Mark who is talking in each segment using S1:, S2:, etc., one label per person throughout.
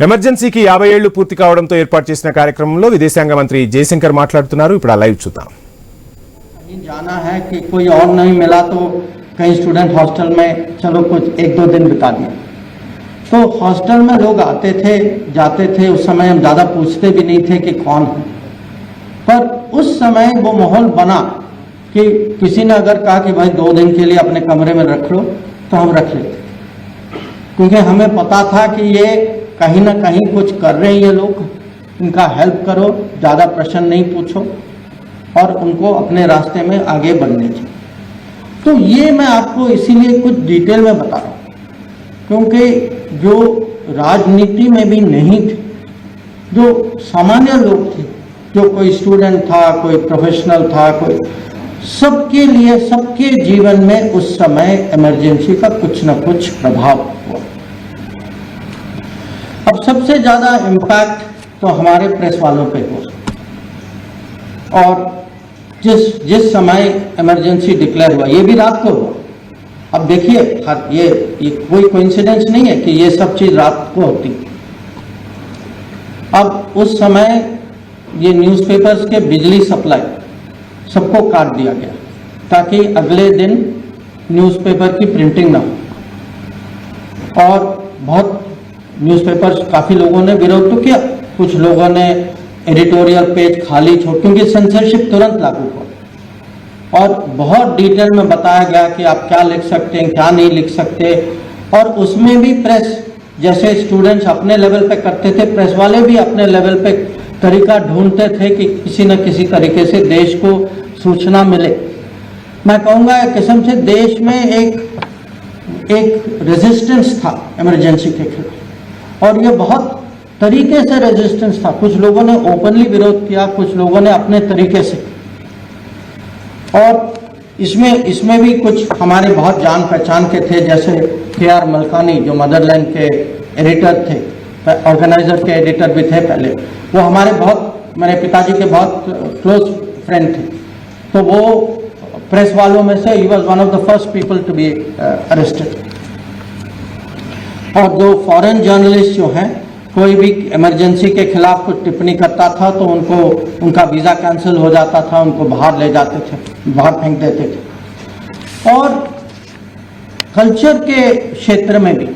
S1: ఎమర్జెన్సీకి 50 ఏళ్లు పూర్తి కావడంతో ఏర్పాటు చేసిన కార్యక్రమంలో విదేశాంగ మంత్రి జయశంకర్ మాట్లాడుతున్నారు. ఇప్పుడు ఆ లైవ్ చూద్దాం.
S2: जाना है कि कोई और नहीं मिला तो कहीं स्टूडेंट हॉस्टल में चलो कुछ 1-2 दिन बिता दिए। तो हॉस्टल में लोग आते थे जाते थे, उस समय हम ज़्यादा पूछते भी नहीं थे कि कौन है, पर उस समय वो माहौल बना कि किसी ने अगर कहा कि भाई 2 दिन के लिए अपने कमरे में रख लो तो हम रख लेते, क्योंकि हमें पता था कि ये कहीं ना कहीं कुछ कर रहे हैं ये लोग, इनका हेल्प करो, ज़्यादा प्रश्न नहीं पूछो और उनको अपने रास्ते में आगे बढ़ने चाहिए। तो ये मैं आपको इसीलिए कुछ डिटेल में बता रहा हूँ, क्योंकि जो राजनीति में भी नहीं थे, जो सामान्य लोग थे, जो कोई स्टूडेंट था, कोई प्रोफेशनल था, कोई, सबके लिए सबके जीवन में उस समय इमरजेंसी का कुछ न कुछ प्रभाव हुआ। अब सबसे ज़्यादा इम्पैक्ट तो हमारे प्रेस वालों पे हुआ, और जिस समय इमरजेंसी डिक्लेयर हुआ ये भी रात को हुआ। अब देखिए ये कोई कोइंसिडेंस नहीं है कि ये सब चीज़ रात को होती। अब उस समय ये न्यूज़पेपर्स के बिजली सप्लाई सबको काट दिया गया ताकि अगले दिन न्यूज़पेपर की प्रिंटिंग ना हो, और बहुत न्यूज़पेपर्स काफ़ी लोगों ने विरोध तो किया, कुछ लोगों ने एडिटोरियल पेज खाली छोड़, क्योंकि सेंसरशिप तुरंत लागू हुआ और बहुत डिटेल में बताया गया कि आप क्या लिख सकते हैं क्या नहीं लिख सकते। और उसमें भी प्रेस, जैसे स्टूडेंट्स अपने लेवल पे करते थे, प्रेस वाले भी अपने लेवल पे तरीका ढूंढते थे कि किसी न किसी तरीके से देश को सूचना मिले। मैं कहूँगा एक किस्म से देश में एक रेजिस्टेंस था इमरजेंसी के खिलाफ, और ये बहुत तरीके से रेजिस्टेंस था। कुछ लोगों ने ओपनली विरोध किया, कुछ लोगों ने अपने तरीके से, और इसमें भी कुछ हमारे बहुत जान पहचान के थे, जैसे KR मलकानी जो मदरलैंड के एडिटर थे, ऑर्गेनाइजर के एडिटर भी थे पहले, वो हमारे बहुत, मेरे पिताजी के बहुत क्लोज फ्रेंड थे। तो वो प्रेस वालों में से he was one of the first people to be arrested. और जो फॉरेन जर्नलिस्ट जो हैं, कोई भी इमरजेंसी के खिलाफ कुछ टिप्पणी करता था तो उनका वीज़ा कैंसिल हो जाता था, उनको बाहर ले जाते थे, बाहर फेंक देते थे। और कल्चर के क्षेत्र में भी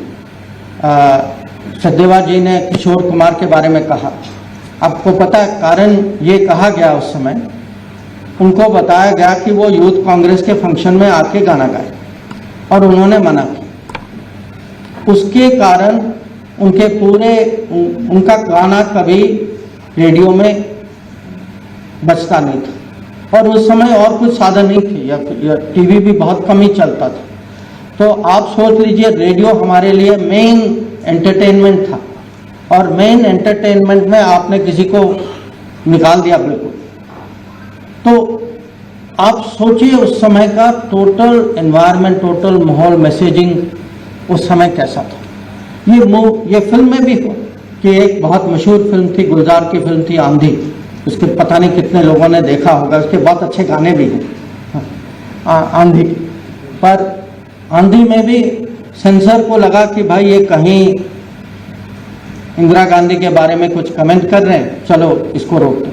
S2: सचदेवा जी ने किशोर कुमार के बारे में कहा। आपको पता है कारण ये कहा गया, उस समय उनको बताया गया कि वो यूथ कांग्रेस के फंक्शन में आके गाना गाए और उन्होंने मना किया। उसके कारण उनका गाना कभी रेडियो में बजता नहीं था, और उस समय और कुछ साधन नहीं थे, या टीवी भी बहुत कम ही चलता था। तो आप सोच लीजिए, रेडियो हमारे लिए मेन एंटरटेनमेंट था, और मेन एंटरटेनमेंट में आपने किसी को निकाल दिया बिल्कुल। तो आप सोचिए उस समय का टोटल एनवायरनमेंट, टोटल माहौल, मैसेजिंग उस समय कैसा था। ये फिल्म में भी हो कि एक बहुत मशहूर फिल्म थी, गुलजार की फिल्म थी आंधी, उसके पता नहीं कितने लोगों ने देखा होगा, उसके बहुत अच्छे गाने भी हैं आंधी। पर आंधी में भी सेंसर को लगा कि भाई ये कहीं इंदिरा गांधी के बारे में कुछ कमेंट कर रहे हैं, चलो इसको रोक दो।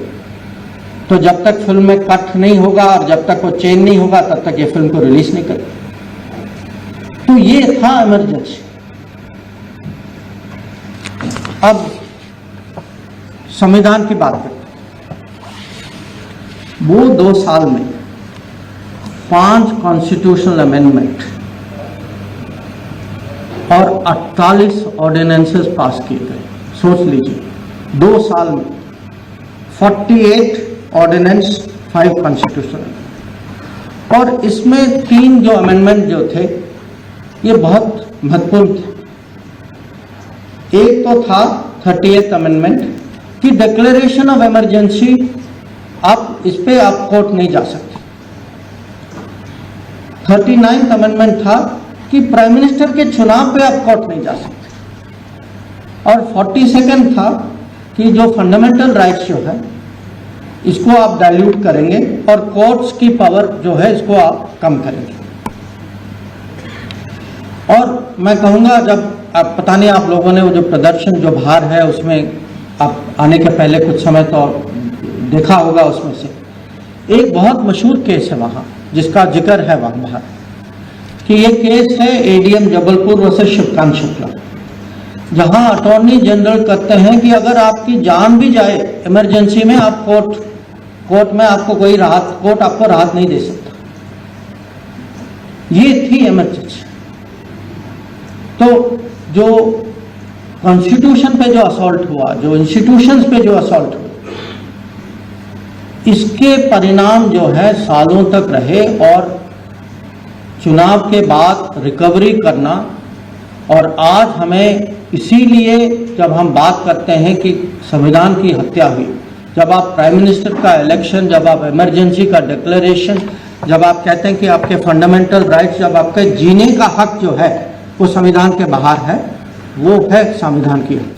S2: तो जब तक फिल्म में कट नहीं होगा और जब तक वो चेंज नहीं होगा तब तक ये फिल्म को रिलीज नहीं करें। तो ये था इमरजेंसी। अब संविधान की बात करें, वो 2 साल में 5 कॉन्स्टिट्यूशनल अमेंडमेंट और 48 ऑर्डिनेंसेस पास किए गए। सोच लीजिए 2 साल में 48 ऑर्डिनेंस, 5 कॉन्स्टिट्यूशनल। और इसमें 3 जो अमेंडमेंट जो थे ये बहुत महत्वपूर्ण थे। एक तो था 38th अमेंडमेंट कि डिक्लेरेशन ऑफ इमरजेंसी, आप इस पे आप कोर्ट नहीं जा सकते। 39th अमेंडमेंट था कि प्राइम मिनिस्टर के चुनाव पे आप कोर्ट नहीं जा सकते। और 42nd था कि जो फंडामेंटल राइट्स जो है इसको आप डाइल्यूट करेंगे और कोर्ट्स की पावर जो है इसको आप कम करेंगे। और मैं कहूँगा जब अब पता नहीं आप लोगों ने वो जो प्रदर्शन जो बाहर है उसमें आप आने के पहले कुछ समय तो देखा होगा, उसमें से एक बहुत मशहूर केस है वहाँ जिसका जिक्र है वहाँ बाहर, कि ये केस है एडीएम जबलपुर वर्सेस शिवकांत शुक्ला, जहां अटॉर्नी जनरल कहते हैं कि अगर आपकी जान भी जाए इमरजेंसी में, आप कोर्ट में आपको कोई राहत, कोर्ट आपको राहत नहीं दे सकता। ये थी इमरजेंसी। तो जो कॉन्स्टिट्यूशन पे जो असॉल्ट हुआ, जो इंस्टीट्यूशंस पे जो असॉल्ट हुआ, इसके परिणाम जो है सालों तक रहे और चुनाव के बाद रिकवरी करना। और आज हमें इसीलिए जब हम बात करते हैं कि संविधान की हत्या हुई, जब आप प्राइम मिनिस्टर का इलेक्शन, जब आप इमरजेंसी का डिक्लेरेशन, जब आप कहते हैं कि आपके फंडामेंटल राइट्स, जब आपके जीने का हक जो है वो संविधान के बाहर है, वो है संविधान की हत्या।